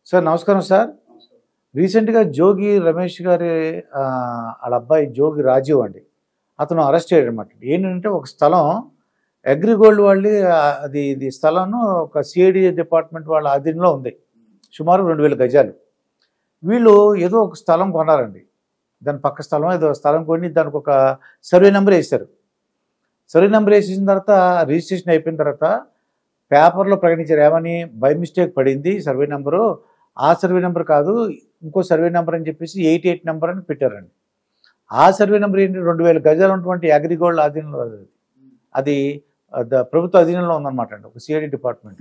Sir నమస్కారం sir. రీసెంట్‌గా జోగి రమేష్ గారి ఆళ్ళ అబ్బాయి జోగి రాజీవ్ అండి. అతను అరెస్ట్ అయ్యాడనమాట. ఏంటంటే ఒక స్థలం అగ్రిగోల్డ్ వాళ్ళది ఇది స్థలంను ఒక సిఐడి డిపార్ట్మెంట్ వాళ్ళ అధీనంలో ఉంది. సుమారు 2000 గజాలు. వీళ్ళు ఏదో ఒక స్థలం కొన్నారండి. దాని పక్క స్థలం ఏదో స్థలం కొని దానికి ఒక సర్వే నెంబర్ వేశారు. సర్వే నెంబర్ వేసేసిన తర్వాత రిజిస్ట్రేషన్ అయిపోయిన తర్వాత పేపర్‌లో ప్రకటించారు. ఏమని? బై మిస్టేక్ పడింది సర్వే నెంబరు. ఆ సర్వే నెంబర్ కాదు, ఇంకో సర్వే నెంబర్ అని చెప్పేసి 88 నెంబర్ అని పెట్టారండి. ఆ సర్వే నెంబర్ ఏంటి? 2000 గజాలు ఉన్నటువంటి అగ్రిగోల్డ్ అధీనంలో అది ప్రభుత్వ అధీనంలో ఉందన్నమాట అండి, ఒక సిఐడి డిపార్ట్మెంట్.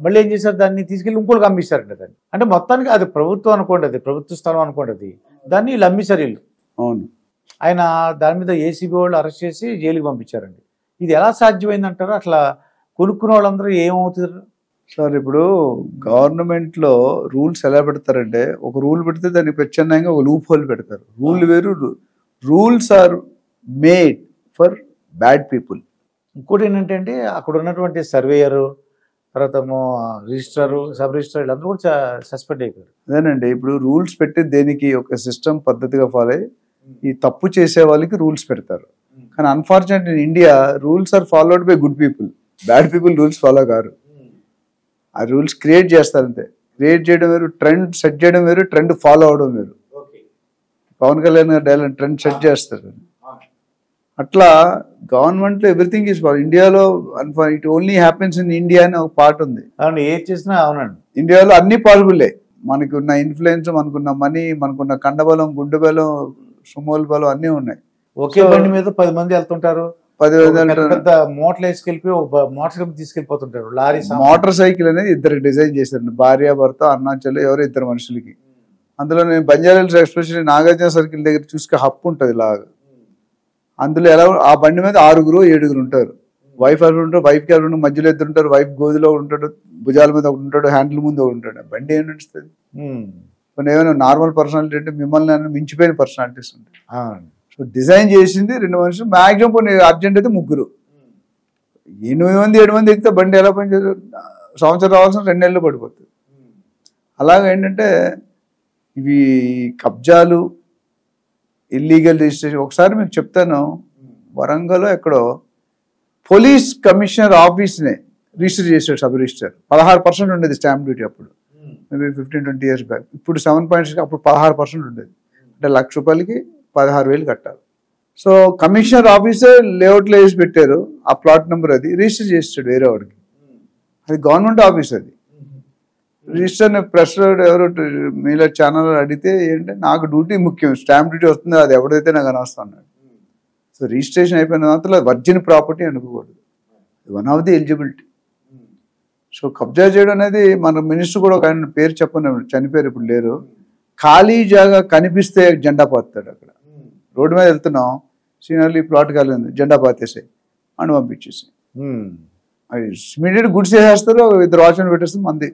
మళ్ళీ ఏం చేశారు? దాన్ని తీసుకెళ్ళి ఇంకోళ్ళకి అమ్మిస్తారండి. దాన్ని అంటే మొత్తానికి అది ప్రభుత్వం అనుకోండి, అది ప్రభుత్వ స్థలం అనుకోండి, అది దాన్ని వీళ్ళు అమ్మిస్తారు వీళ్ళు. అవును. ఆయన దాని మీద ఏసీబీ వాళ్ళు అరెస్ట్ చేసి జైలుకి పంపించారండి. ఇది ఎలా సాధ్యమైందంటారు? అట్లా కొనుక్కున్న వాళ్ళందరూ ఏమవుతారు సార్? ఇప్పుడు గవర్నమెంట్లో రూల్స్ ఎలా పెడతారంటే, ఒక రూల్ పెడితే దానికి ప్రత్యామ్నాయంగా ఒక లూప్ హోల్ పెడతారు. రూల్ వేరు. Rules are made for bad people. ఇంకోటి ఏంటంటే అక్కడ ఉన్నటువంటి సర్వేయరు, తర్వాత రిజిస్ట్రారు, సబ్ రిజిస్ట్రార్ వీళ్ళందరూ కూడా సస్పెండ్ అయిపోయారు. అదేనండి, ఇప్పుడు రూల్స్ పెట్టి దేనికి ఒక సిస్టమ్ పద్ధతిగా ఫాలో అయ్యి ఈ తప్పు చేసే వాళ్ళకి రూల్స్ పెడతారు. కానీ unfortunate in India rules are followed by good people. Bad people rules follow కారు. ఆ రూల్స్ క్రియేట్ చేస్తారు అంతే. క్రియేట్ చేయడం వేరు, ట్రెండ్ సెట్ చేయడం వేరు, ట్రెండ్ ఫాలో అవడం వేరు. పవన్ కళ్యాణ్ గారు డైలాగ్ ట్రెండ్ సెట్ చేస్తారు. అట్లా గవర్నమెంట్లో ఎవ్రీథింగ్ ఈజ్ ఫాలో. ఇండియాలో it only happens in India అని ఒక పార్ట్ ఉంది. అవును, ఏది చేసినా అవునండి. ఇండియాలో అన్ని పాసిబుల్లే. మనకున్న ఇన్ఫ్లుయెన్స్, మనకున్న మనీ, మనకున్న కండబలం, గుండె బలం, సుమోల్ బలం అన్నీ ఉన్నాయి. ఒకే బండి మీద 10 మంది వెళ్తుంటారు. 10,000 పెద్ద మోటార్లు వేసుకెళ్ళిపోయి మోటార్ సైకిల్ తీసుకెళ్ళిపోతుంటారు. లారీ మోటార్ సైకిల్ అనేది ఇద్దరు డిజైన్ చేశారు, భార్య భర్త, అన్నా చెల్లి, ఎవరో ఇద్దరు మనుషులకి. అందులో నేను బంజారాహిల్స్ ఎస్పెషల్లీ నాగార్జున సర్కిల్ దగ్గర చూసుకే హప్పు ఉంటుంది లాగా. అందులో ఎలా ఆ బండి మీద 6-7 ఉంటారు. వైఫ్ ఎవరు ఉంటారు, వైఫ్ ఎవరు ఉంటారు, మధ్యలో ఇద్దరు ఉంటారు. వైఫ్ గోధులో ఉంటాడు, భుజాల మీద ఒకటి ఉంటాడు, హ్యాండిల్ ముందు ఒకటి ఉంటాడు. బండి ఏం నడుస్తుంది? కొన్ని ఏమైనా నార్మల్ పర్సనాలిటీ అంటే మిమ్మల్ని మించిపోయిన పర్సనాలిటీస్ ఉంటాయి. సో డిజైన్ చేసింది 2 మనుషులు, మ్యాక్సిమం కొన్ని అర్జెంట్ అయితే 3. 8 మంది 7 మంది ఎక్కితే బండి ఎలా పనిచేస్తారు? సంవత్సరం రావాల్సిన 2 నెలలు పడిపోతుంది. అలాగే ఏంటంటే ఇవి కబ్జాలు, ఇల్లీగల్ రిజిస్ట్రేషన్. ఒకసారి మీకు చెప్తాను, వరంగల్లో ఎక్కడో పోలీస్ కమిషనర్ ఆఫీస్నే రిజిస్టర్ చేశాడు సబ్ రిజిస్టర్. 16% ఉండేది స్టాంప్ డ్యూటీ అప్పుడు, మేబీ 15-20 years బ్యాక్. ఇప్పుడు 7.6, అప్పుడు 16% ఉండేది. అంటే ₹1,00,000కి 16,000 కట్టాలి. సో కమిషనర్ ఆఫీసే లేఅవుట్లో వేసి పెట్టారు. ఆ ప్లాట్ నెంబర్ అది రిజిస్టర్ చేస్తాడు వేరే వాడికి. అది గవర్నమెంట్ ఆఫీస్. అది రిజిస్టర్ ప్రెస్ ఎవరు మీలో ఛానల్ అడిగితే ఏంటంటే, నాకు డ్యూటీ ముఖ్యం, స్టాంప్ డ్యూటీ వస్తుంది, అది ఎవడైతే నాకు అనవసరం అన్నాడు. సో రిజిస్ట్రేషన్ అయిపోయిన తర్వాత వర్జిన్ ప్రాపర్టీ అనుకోకూడదు, one of the eligibility. So కబ్జా చేయడం అనేది, మన మినిస్టర్ కూడా ఒక ఆయన పేరు చెప్పను, చనిపోయారు, ఇప్పుడు లేరు. ఖాళీ జాగా కనిపిస్తే జెండా పాతాడు. అక్కడ రోడ్డు మీద వెళ్తున్నాం, సీనర్లీ ప్లాట్ కాలేదు, జెండా పాతేసాయి అని పంపించేసి అది ఇమీడియట్ గుడ్స్ చేసేస్తారు. 2 వాచ్మెన్ పెట్టేస్తారు. మంది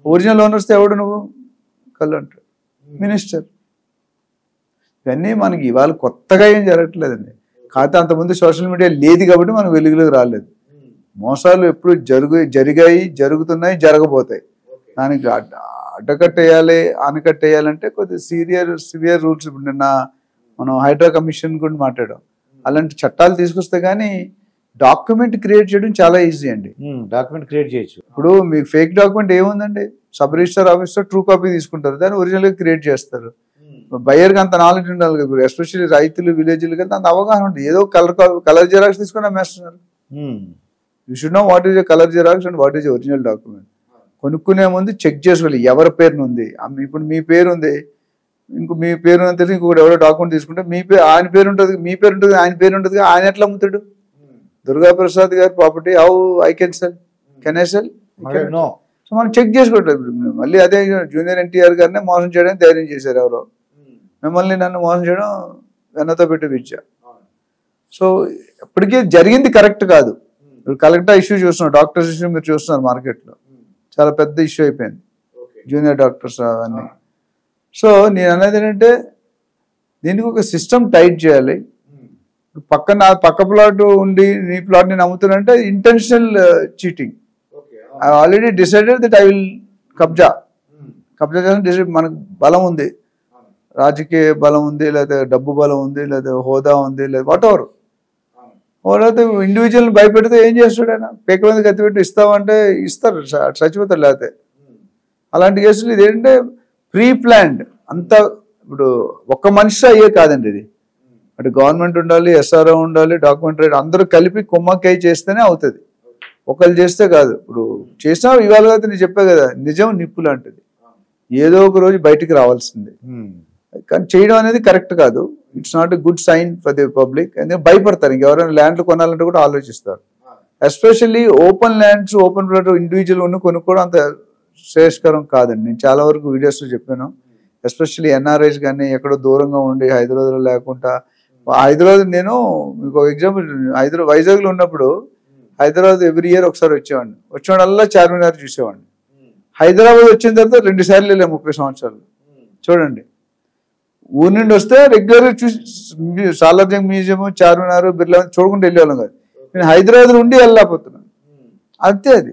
ఒరిజినల్ ఓనర్స్ ఎవడు? నువ్వు కళ్ళు అంటాడు మినిస్టర్. ఇవన్నీ మనకి ఇవాళ కొత్తగా ఏం జరగట్లేదండి. కాకపోతే అంతకుముందు సోషల్ మీడియా లేదు కాబట్టి మనం వెలుగులోకి రాలేదు. మోసాలు ఎప్పుడు జరిగాయి, జరుగుతున్నాయి, జరగబోతాయి. దానికి అడ్డకట్టేయాలి, ఆనకట్టేయాలంటే కొద్దిగా సివియర్ రూల్స్. ఇప్పుడు నిన్న మనం హైడ్రా కమిషన్ గురించి మాట్లాడాం. అలాంటి చట్టాలు తీసుకొస్తే కానీ డాక్యుమెంట్ క్రియేట్ చేయడం చాలా ఈజీ అండి. డాక్యుమెంట్ క్రియేట్ చేయొచ్చు. ఇప్పుడు మీకు ఫేక్ డాక్యుమెంట్ ఏముందండి? సబ్ రిజిస్టర్ ఆఫీస్లో ట్రూ కాపీ తీసుకుంటారు, దాన్ని ఒరిజినల్గా క్రియేట్ చేస్తారు. బయ్యర్కి అంత నాలెడ్జ్ ఉండాలి. ఇప్పుడు ఎస్పెషల్లీ రైతులు, విలేజ్లకి అంత అవగాహన ఉంటుంది. ఏదో కలర్ జిరాక్స్ తీసుకొని అమ్మేస్తున్నారు. You should know what is a colour Xerox and what is original document. కొనుక్కునే ముందు చెక్ చేసుకోవాలి ఎవరి పేరును ఉంది. ఇప్పుడు మీ పేరు ఉంది, ఇంకో మీ పేరు తెలిసి ఇంకొకటి ఎవరో డాక్యుమెంట్ తీసుకుంటే మీ పేరు, ఆయన పేరు ఉంటుంది, మీ పేరు ఉంటుంది, ఆయన పేరు ఉంటుంది. ఆయన ఎట్లా అమ్ముతాడు? దుర్గా ప్రసాద్ గారి property how I can sell? Can I sell? No. So మనం చెక్ చేసుకోవట్లేదు. మళ్ళీ అదే జూనియర్ ఎన్టీఆర్ గారిని మోసం చేయడానికి ధైర్యం చేశారు ఎవరో. మిమ్మల్ని నన్ను మోసం చేయడం వెన్నతో పెట్టి విద్య. సో ఇప్పటికీ జరిగింది కరెక్ట్ కాదు. ఇప్పుడు కలెక్టర్ ఇష్యూ చూస్తున్నారు, డాక్టర్స్ ఇష్యూ మీరు చూస్తున్నారు మార్కెట్లో, చాలా పెద్ద ఇష్యూ అయిపోయింది, జూనియర్ డాక్టర్స్ అవన్నీ. సో నేను అనేది ఏంటంటే, దీనికి ఒక సిస్టమ్ టైట్ చేయాలి. పక్క ప్లాట్ ఉండి నీ ప్లాట్ నేను అమ్ముతానంటే intentional cheating. I already decided that I will కబ్జా. కబ్జా చేయాలని మనకు బలం ఉంది, రాజకీయ బలం ఉంది, లేదా డబ్బు బలం ఉంది, లేదా హోదా ఉంది, లేదా వాట్ ఎవర్. లేకపోతే ఇండివిజువల్ భయపెడితే ఏం చేస్తాడు ఆయన? పేక మీద కత్తి పెట్టి ఇస్తామంటే ఇస్తారు, చచ్చిపోతారు. లేకపోతే అలాంటి కేసులు ఇదేంటంటే ప్రీ ప్లాన్డ్ అంతా. ఇప్పుడు ఒక్క మనిషి అయ్యే కాదండి ఇది. అటు గవర్నమెంట్ ఉండాలి, SRO ఉండాలి, డాక్యుమెంటరీ అందరూ కలిపి కుమ్మక్కై చేస్తేనే అవుతుంది. ఒకళ్ళు చేస్తే కాదు. ఇప్పుడు చేసినా ఇవాళ అయితే నేను చెప్పే కదా, నిజం నిప్పు లాంటిది, ఏదో ఒక రోజు బయటికి రావాల్సిందే. కానీ చేయడం అనేది కరెక్ట్ కాదు. It's not a good sign for the public. ఎందుకంటే భయపడతారు, ఇంకెవరైనా ల్యాండ్లు కొనాలంటే కూడా ఆలోచిస్తారు. Especially open lands, open plot individual ఉన్న కొనుక్కోవడం అంత శ్రేయస్కరం కాదండి. నేను చాలా వరకు వీడియోస్లో చెప్పాను. ఎస్పెషల్లీ NRIs కానీ ఎక్కడో దూరంగా ఉండి హైదరాబాద్లో లేకుండా. హైదరాబాద్ నేను మీకు ఒక ఎగ్జాంపుల్, వైజాగ్లో ఉన్నప్పుడు హైదరాబాద్ ఎవ్రీ ఇయర్ ఒకసారి వచ్చేవాడల్లా చార్మినార్ చూసేవాడిని. హైదరాబాద్ వచ్చిన తర్వాత 2 సార్లు వెళ్ళాము 30 సంవత్సరాలు. చూడండి, ఊరి నుండి వస్తే రెగ్యులర్గా చూసి సాలార్జంగ్ మ్యూజియం, చార్మినార్, బిర్లా చూడకుండా వెళ్ళేవాళ్ళం కాదు. నేను హైదరాబాద్ నుండి వెళ్ళలేకపోతున్నాను. అంతే అది.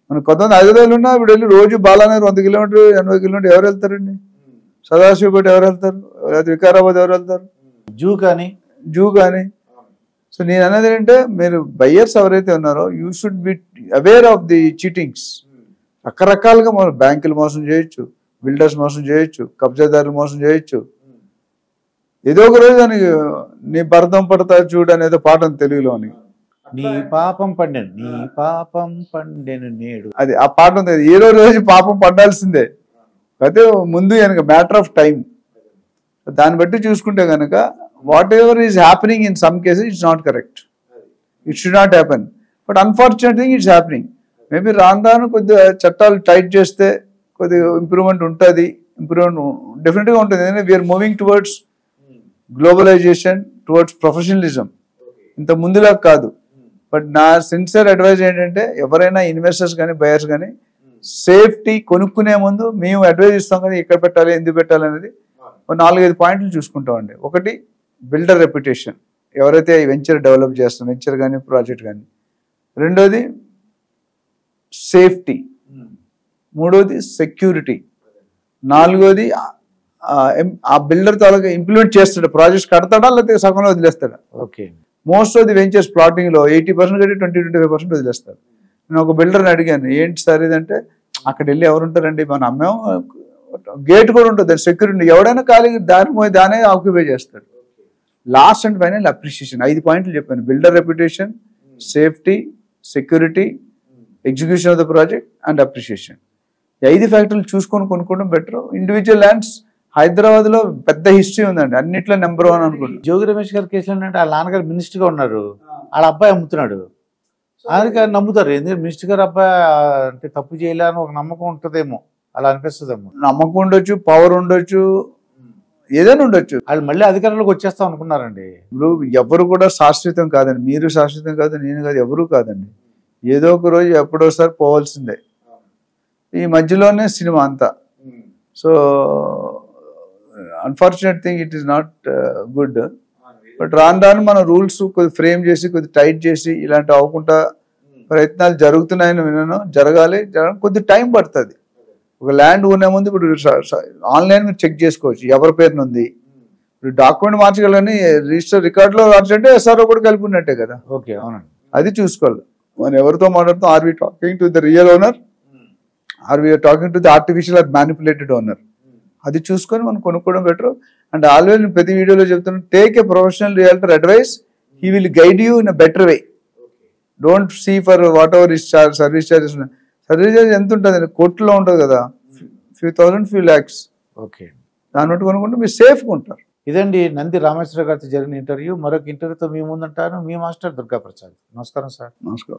మనం కొంతమంది హైదరాబాద్ ఉన్నా ఇప్పుడు వెళ్ళి రోజు బాలానగర్ 100 కిలోమీటర్లు 80 కిలోమీటర్లు ఎవరు వెళ్తారండి? సదాశివపేట ఎవరు వెళ్తారు? వికారాబాద్ ఎవరు వెళ్తారు? జూ కానీ. సో నేను అనేది ఏంటంటే, మీరు బయ్యర్స్ ఎవరైతే ఉన్నారో you should be aware of the cheatings. రకరకాలుగా మనం బ్యాంకులు మోసం చేయొచ్చు, బిల్డర్స్ మోసం చేయొచ్చు, కబ్జాదారులు మోసం చేయొచ్చు. ఏదో ఒక రోజు దానికి నీ భరతం పడతా చూడు అనేది పాట తెలుగులో. నీ పాపం పండెను నేడు, అది ఆ పాట ఉంది. ఏదో రోజు పాపం పడాల్సిందే. అయితే ముందు వెనక మ్యాటర్ ఆఫ్ టైం. దాన్ని బట్టి చూసుకుంటే కనుక what ever is happening in some cases it's not correct. It should not happen. But unfortunate thing it's happening. Maybe రాను కొద్దిగా చట్టాలు టైట్ చేస్తే కొద్దిగా ఇంప్రూవ్మెంట్ ఉంటుంది. ఇంప్రూవ్మెంట్ డెఫినెట్గా ఉంటుంది. ఎందుకంటే we are moving towards globalisation, towards professionalism. ఇంత ముందులా కాదు. బట్ నా సిన్సియర్ అడ్వైజ్ ఏంటంటే, ఎవరైనా ఇన్వెస్టర్స్ కానీ బయర్స్ కానీ సేఫ్టీ కొనుక్కునే ముందు మేము అడ్వైజ్ ఇస్తాం కదా, ఎక్కడ పెట్టాలి, ఎందుకు పెట్టాలి అనేది 4-5 పాయింట్లు చూసుకుంటామండి. ఒకటి, బిల్డర్ రెప్యుటేషన్, ఎవరైతే ఈ వెంచర్ డెవలప్ చేస్తాం, వెంచర్ కానీ ప్రాజెక్ట్ కానీ. రెండోది సేఫ్టీ. మూడోది సెక్యూరిటీ. నాలుగోది ఆ బిల్డర్ తాలూకా ఇంప్లిమెంట్ చేస్తాడు, ప్రాజెక్ట్స్ కడతాడా లేకపోతే సగంలో వదిలేస్తాడా. Okay. Most of the ventures ప్లాటింగ్లో 80% కట్టి 20-25% వదిలేస్తారు. నేను ఒక బిల్డర్ని అడిగాను, ఏంటి సార్ ఇదంటే, అక్కడ వెళ్ళి ఎవరు ఉంటారండి, మనం అమ్మాము, గేట్ కూడా ఉంటుంది, సెక్యూరిటీ, ఎవడైనా ఖాళీ దానే ఆక్యుపై చేస్తాడు. Last and final appreciation. 5 పాయింట్లు చెప్పాను. Builder reputation, safety, security, execution of the project and appreciation. 5 ఫ్యాక్టర్లు చూసుకొని కొనుక్కోవడం బెటర్. ఇండివిజువల్ ల్యాండ్స్ హైదరాబాద్లో పెద్ద హిస్టరీ ఉందండి, అన్నిట్లో నెంబర్ 1 అనుకుంటున్నాను. జోగి రమేష్ గారి కేసులో ఏంటంటే, వాళ్ళ నాన్నగారు మినిస్టర్గా ఉన్నారు, వాళ్ళ అబ్బాయి అమ్ముతున్నాడు. అందుకే నమ్ముతారు. ఎందుకంటే మినిస్టర్ గారు అబ్బాయి అంటే తప్పు చేయాలని ఒక నమ్మకం ఉంటుందేమో, అలా అనిపిస్తుందేమో. నమ్మకం ఉండొచ్చు, పవర్ ఉండొచ్చు, ఏదైనా ఉండొచ్చు. వాళ్ళు మళ్ళీ అధికారంలోకి వచ్చేస్తాం అనుకున్నారండి. ఇప్పుడు ఎవరు కూడా శాశ్వతం కాదండి. మీరు శాశ్వతం కాదు, నేను కాదు, ఎవరు కాదండి. ఏదో ఒక రోజు ఎప్పుడోసారి పోవాల్సిందే. ఈ మధ్యలోనే సినిమా అంతా. So unfortunate thing, it is not good. But రాను మన రూల్స్ కొద్ది ఫ్రేమ్ చేసి, కొద్ది టైట్ చేసి, ఇలాంటి అవ్వకుండా ప్రయత్నాలు జరుగుతున్నాయని విన్నాను. జరగాలి, కొద్ది టైం పడుతుంది. ఒక ల్యాండ్ కొనే ముందు ఇప్పుడు ఆన్లైన్ మీరు చెక్ చేసుకోవచ్చు ఎవరి పేరున ఉంది. ఇప్పుడు డాక్యుమెంట్ మార్చగలని రిజిస్టర్ రికార్డులో రాసినట్టే SRO కూడా కలిపి ఉన్నట్టే కదా. ఓకే, అవునండి. అది చూసుకోవాలి. మనం ఎవరితో మాట్లాడుతాం, are we talking to the real owner, are we talking to the artificial or manipulated owner. అది చూసుకొని మనం కొనుక్కోవడం బెటర్. అండ్ ఆల్వేస్ నేను ప్రతి వీడియోలో చెప్తున్నాను, take a professional realtor advice, he will guide you in a better way. Don't see for whatever is charge. Service charges ఎంత ఉంటుంది, కోర్టులో ఉంటుంది కదా, few thousand, few lakhs. Okay, దాన్ని బట్టి కొనుక్కుంటే మీరు సేఫ్గా ఉంటారు. ఇదండి నంది రామేశ్వర గారితో జరిగిన ఇంటర్వ్యూ. మరొక ఇంటర్వ్యూతో మీ ముందుంటాను. మీ మాస్టర్ దుర్గా ప్రసాద్. నమస్కారం సార్. నమస్కారం.